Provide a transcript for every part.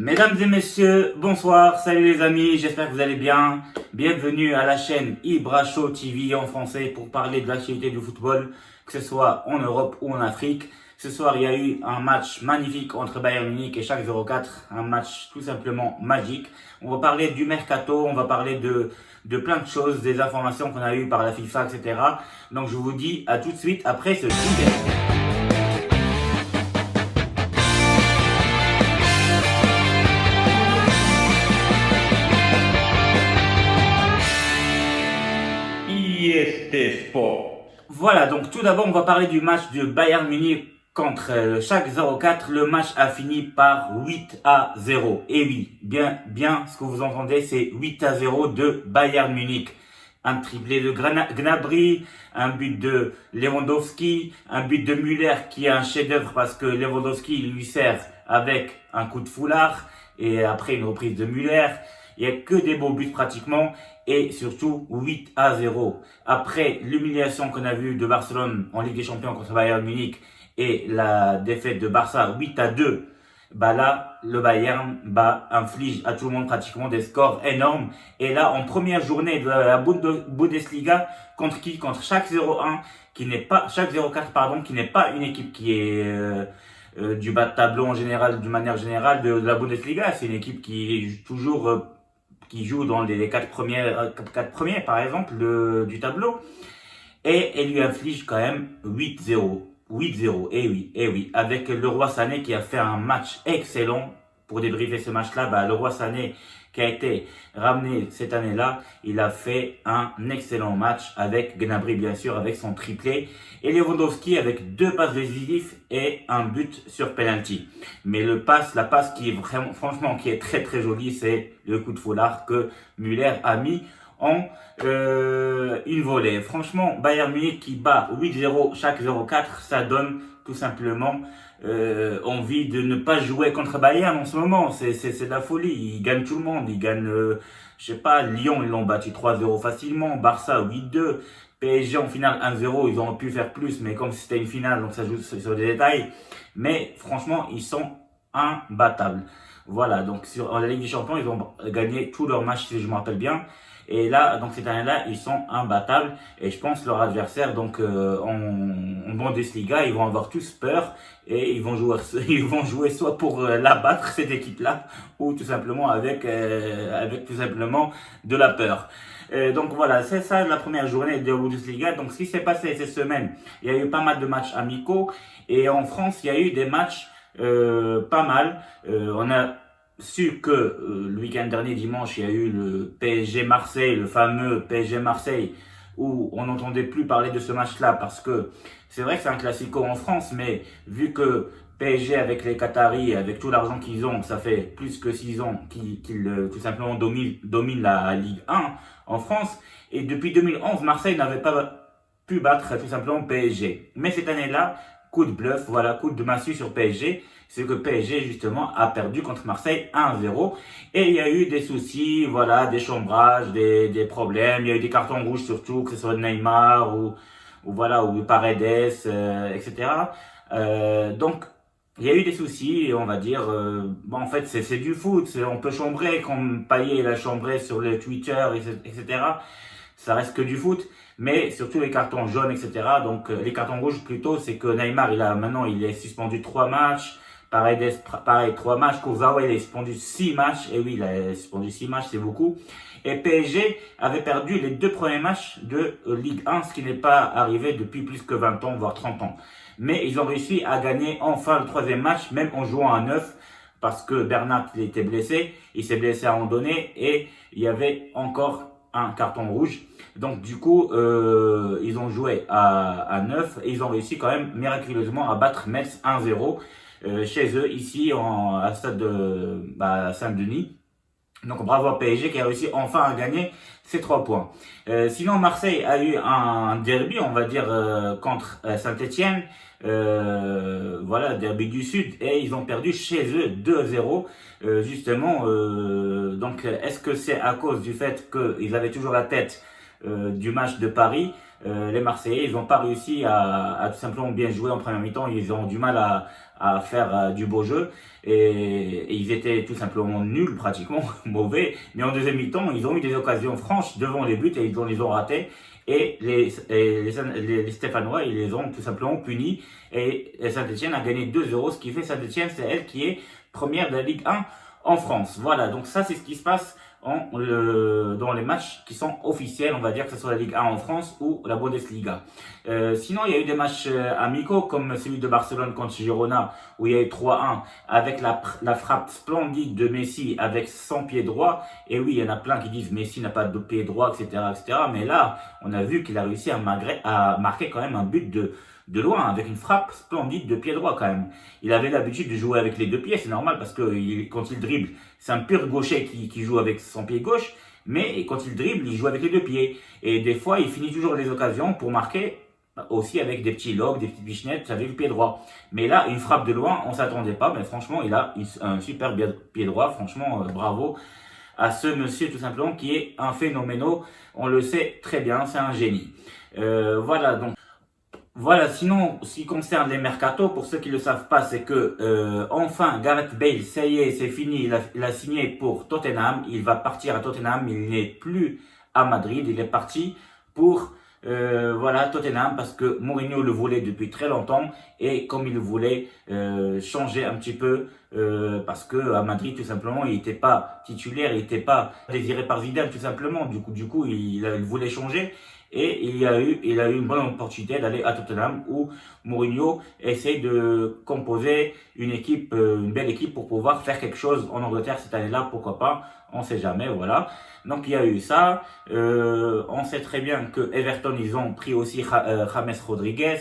Mesdames et messieurs, bonsoir, salut les amis, j'espère que vous allez bien. Bienvenue à la chaîne Ibra Show TV en français pour parler de l'actualité du football, que ce soit en Europe ou en Afrique. Ce soir, il y a eu un match magnifique entre Bayern Munich et Schalke 04, un match tout simplement magique. On va parler du mercato, on va parler de plein de choses, des informations qu'on a eues par la FIFA, etc. Donc je vous dis à tout de suite après ce jingle. Voilà, donc tout d'abord, on va parler du match de Bayern Munich contre le Schalke 04. Le match a fini par 8-0. Et oui, bien, ce que vous entendez, c'est 8-0 de Bayern Munich. Un triplé de Gnabry, un but de Lewandowski, un but de Müller qui est un chef-d'œuvre parce que Lewandowski lui sert avec un coup de foulard et après une reprise de Müller. Il n'y a que des beaux buts pratiquement et surtout 8-0. Après l'humiliation qu'on a vue de Barcelone en Ligue des Champions contre Bayern Munich et la défaite de Barça 8-2, bah là, le Bayern inflige à tout le monde pratiquement des scores énormes. Et là, en première journée de la Bundesliga, contre qui? Contre Schalke 01, Schalke 04, pardon, qui n'est pas une équipe qui est du bas de tableau en général, d'une manière générale de la Bundesliga. C'est une équipe qui est toujours qui joue dans les quatre premiers par exemple du tableau, et elle lui inflige quand même 8-0, et oui, avec Leroy Sané qui a fait un match excellent. Pour débriefer ce match-là, Leroy Sané qui a été ramené cette année-là, il a fait un excellent match avec Gnabry bien sûr, avec son triplé, et Lewandowski avec 2 passes décisives et un but sur penalty. Mais la passe qui est vraiment, franchement, qui est très très jolie, c'est le coup de foulard que Müller a mis en une volée. Franchement, Bayern Munich qui bat 8-0 Schalke 04, ça donne tout simplement envie de ne pas jouer contre Bayern en ce moment. C'est de la folie. Ils gagnent tout le monde. Ils gagnent, je sais pas, Lyon, ils l'ont battu 3-0 facilement. Barça 8-2. PSG en finale 1-0. Ils auraient pu faire plus, mais comme c'était une finale, donc ça joue sur des détails. Mais franchement, ils sont imbattables. Voilà, donc sur la Ligue des Champions, ils ont gagné tous leurs matchs, si je me rappelle bien. Et là, donc cette année-là, ils sont imbattables. Et je pense leur adversaire, donc en Bundesliga, ils vont avoir tous peur et ils vont jouer soit pour l'abattre cette équipe-là, ou tout simplement avec tout simplement de la peur. Donc voilà, c'est ça la première journée de Bundesliga. Donc ce qui s'est passé cette semaine, il y a eu pas mal de matchs amicaux, et en France, il y a eu des matchs pas mal. On a su que le week-end dernier, dimanche, il y a eu le PSG Marseille, le fameux PSG Marseille, où on n'entendait plus parler de ce match-là parce que c'est vrai que c'est un classico en France, mais vu que PSG avec les Qataris, avec tout l'argent qu'ils ont, ça fait plus que 6 ans qu'ils tout simplement dominent la Ligue 1 en France, et depuis 2011, Marseille n'avait pas pu battre tout simplement PSG. Mais cette année-là, coup de bluff, voilà, coup de massue sur PSG, c'est que PSG justement a perdu contre Marseille 1-0, et il y a eu des soucis, voilà, des chambrages, des problèmes, il y a eu des cartons rouges surtout, que ce soit Neymar ou voilà, ou Paredes, etc. Donc il y a eu des soucis, on va dire, en fait c'est du foot, on peut chambrer comme Payet l'a chambré sur le Twitter, etc. Ça reste que du foot, mais surtout les cartons jaunes, etc. Donc les cartons rouges plutôt, c'est que Neymar, maintenant il est suspendu 3 matchs, Paredes, pareil, 3 matchs, Kurzawa, il est suspendu 6 matchs, et oui, il a suspendu 6 matchs, c'est beaucoup. Et PSG avait perdu les 2 premiers matchs de Ligue 1, ce qui n'est pas arrivé depuis plus que 20 ans, voire 30 ans. Mais ils ont réussi à gagner enfin le 3e match, même en jouant à 9, parce que Bernat il était blessé, il s'est blessé à un moment donné, et il y avait encore un carton rouge. Donc du coup, ils ont joué à 9 et ils ont réussi quand même miraculeusement à battre Metz 1-0 chez eux, ici à stade de Saint-Denis. Donc bravo à PSG qui a réussi enfin à gagner ces 3 points. Sinon, Marseille a eu un derby, on va dire, contre Saint-Etienne. Voilà, derby du Sud, et ils ont perdu chez eux 2-0. Justement, donc est-ce que c'est à cause du fait qu'ils avaient toujours la tête du match de Paris? les Marseillais, ils n'ont pas réussi à tout simplement bien jouer en première mi-temps. Ils ont du mal à faire du beau jeu et ils étaient tout simplement nuls, pratiquement mauvais. Mais en deuxième mi-temps, ils ont eu des occasions franches devant les buts et ils les ont ratés. Et les Stéphanois, ils les ont tout simplement punis. Et Saint-Etienne a gagné 2-0, ce qui fait Saint-Etienne, c'est elle qui est première de la Ligue 1 en France. Voilà, donc ça c'est ce qui se passe dans les matchs qui sont officiels, on va dire que ce soit la Ligue 1 en France ou la Bundesliga. Sinon, il y a eu des matchs amicaux comme celui de Barcelone contre Girona où il y a eu 3-1 avec la frappe splendide de Messi avec son pied droit. Et oui, il y en a plein qui disent Messi n'a pas de pied droit, etc., etc. Mais là, on a vu qu'il a réussi à marquer quand même un but de loin, avec une frappe splendide de pied droit quand même. Il avait l'habitude de jouer avec les deux pieds, c'est normal parce que quand il dribble, c'est un pur gaucher qui joue avec son pied gauche, mais quand il dribble, il joue avec les deux pieds. Et des fois, il finit toujours les occasions pour marquer aussi avec des petits logs, des petites bichenettes avec le pied droit. Mais là, une frappe de loin, on s'attendait pas, mais franchement, il a un super pied droit, franchement, bravo à ce monsieur tout simplement qui est un phénoménal, on le sait très bien, c'est un génie. Voilà, donc. Voilà, sinon, ce qui concerne les mercatos, pour ceux qui ne le savent pas, c'est que enfin, Gareth Bale, ça y est, c'est fini, il a signé pour Tottenham, il va partir à Tottenham, il n'est plus à Madrid, il est parti pour voilà, Tottenham, parce que Mourinho le voulait depuis très longtemps, et comme il voulait changer un petit peu, parce que à Madrid, tout simplement, il n'était pas titulaire, il n'était pas désiré par Zidane, tout simplement, du coup il voulait changer. Et il a eu une bonne opportunité d'aller à Tottenham où Mourinho essaie de composer une équipe, une belle équipe pour pouvoir faire quelque chose en Angleterre cette année-là, pourquoi pas, on sait jamais, voilà. Donc il y a eu ça. On sait très bien que Everton, ils ont pris aussi James Rodriguez.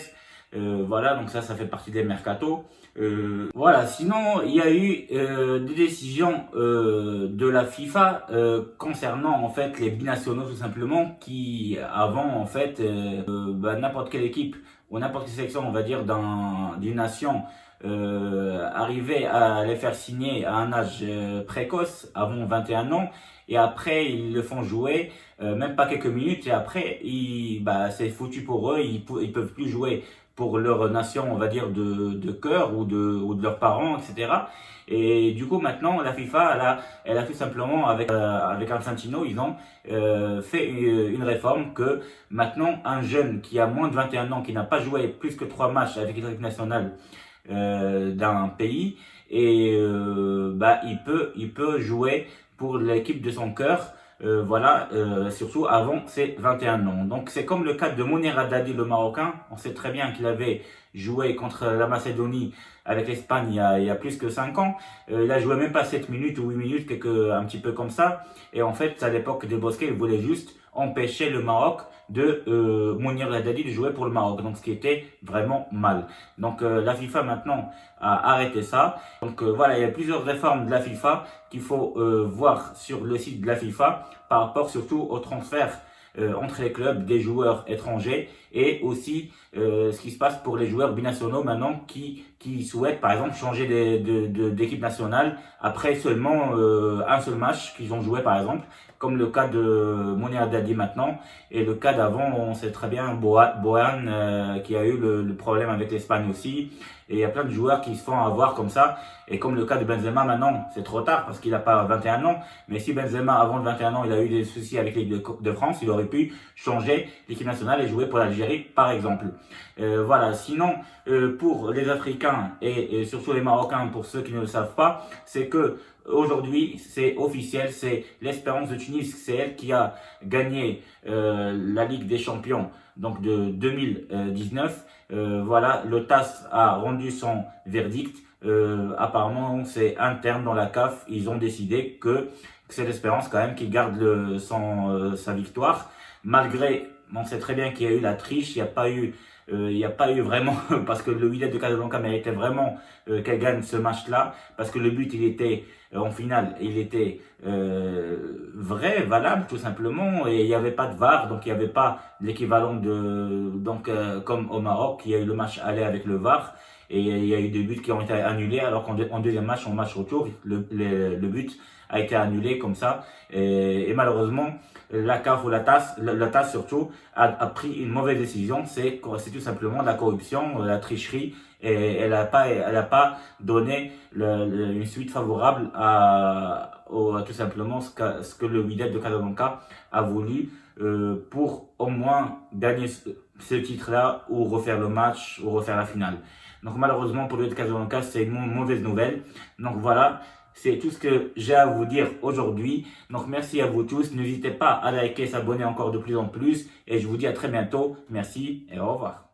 Voilà, donc ça fait partie des mercatos. Voilà, sinon il y a eu des décisions de la FIFA concernant en fait les binationaux tout simplement qui avant en fait n'importe quelle équipe ou n'importe quelle sélection on va dire d'une nation arrivait à les faire signer à un âge précoce avant 21 ans et après ils le font jouer même pas quelques minutes et après c'est foutu pour eux, ils peuvent plus jouer pour leur nation, on va dire, de cœur ou de leurs parents, etc. Et du coup, maintenant, la FIFA, elle a tout simplement, avec Infantino, ils ont fait une réforme que maintenant, un jeune qui a moins de 21 ans, qui n'a pas joué plus que 3 matchs avec l'équipe nationale d'un pays, et il peut jouer pour l'équipe de son cœur. Voilà, surtout avant ses 21 ans. Donc c'est comme le cas de Mounir Haddadi, le Marocain. On sait très bien qu'il avait joué contre la Macédonie avec l'Espagne il y a plus que 5 ans. Il a joué même pas 7 minutes ou 8 minutes, un petit peu comme ça. Et en fait, à l'époque de Bosquet, il voulait juste empêcher le Maroc de Mounir Haddadi de jouer pour le Maroc. Donc ce qui était vraiment mal. Donc la FIFA maintenant a arrêté ça. Donc voilà, il y a plusieurs réformes de la FIFA qu'il faut voir sur le site de la FIFA par rapport surtout au transfert entre les clubs des joueurs étrangers et aussi ce qui se passe pour les joueurs binationaux maintenant qui souhaitent par exemple changer d'équipe nationale après seulement un seul match qu'ils ont joué par exemple, comme le cas de Mounir Haddadi maintenant et le cas d'avant on sait très bien Bohan qui a eu le problème avec l'Espagne aussi. Et il y a plein de joueurs qui se font avoir comme ça. Et comme le cas de Benzema maintenant, c'est trop tard parce qu'il n'a pas 21 ans. Mais si Benzema, avant le 21 ans, il a eu des soucis avec l'équipe de France, il aurait pu changer l'équipe nationale et jouer pour l'Algérie, par exemple. Voilà. Sinon, pour les Africains et surtout les Marocains, pour ceux qui ne le savent pas, c'est que aujourd'hui, c'est officiel, c'est l'Espérance de Tunis, c'est elle qui a gagné la Ligue des Champions donc de 2019. Voilà, le TAS a rendu son verdict. Apparemment, c'est interne dans la CAF. Ils ont décidé que c'est l'Espérance quand même qui garde sa victoire. Malgré, on sait très bien qu'il y a eu la triche, il n'y a pas eu vraiment, parce que le Wydad de Casablanca méritait vraiment qu'elle gagne ce match-là, parce que le but, il était, en finale, il était vrai, valable, tout simplement, et il n'y avait pas de VAR, donc il n'y avait pas l'équivalent comme au Maroc, il y a eu le match aller avec le VAR, et il y a eu des buts qui ont été annulés alors qu'en deuxième match, en match retour, le but a été annulé comme ça et malheureusement la CAF ou la TAS surtout a pris une mauvaise décision, c'est tout simplement la corruption, la tricherie et elle a pas donné une suite favorable à tout simplement ce que le Wydad de Casablanca a voulu pour au moins gagner ce titre-là ou refaire le match ou refaire la finale. Donc malheureusement pour le Wydad de Casablanca, c'est une mauvaise nouvelle. Donc voilà, c'est tout ce que j'ai à vous dire aujourd'hui. Donc merci à vous tous. N'hésitez pas à liker, s'abonner encore de plus en plus. Et je vous dis à très bientôt. Merci et au revoir.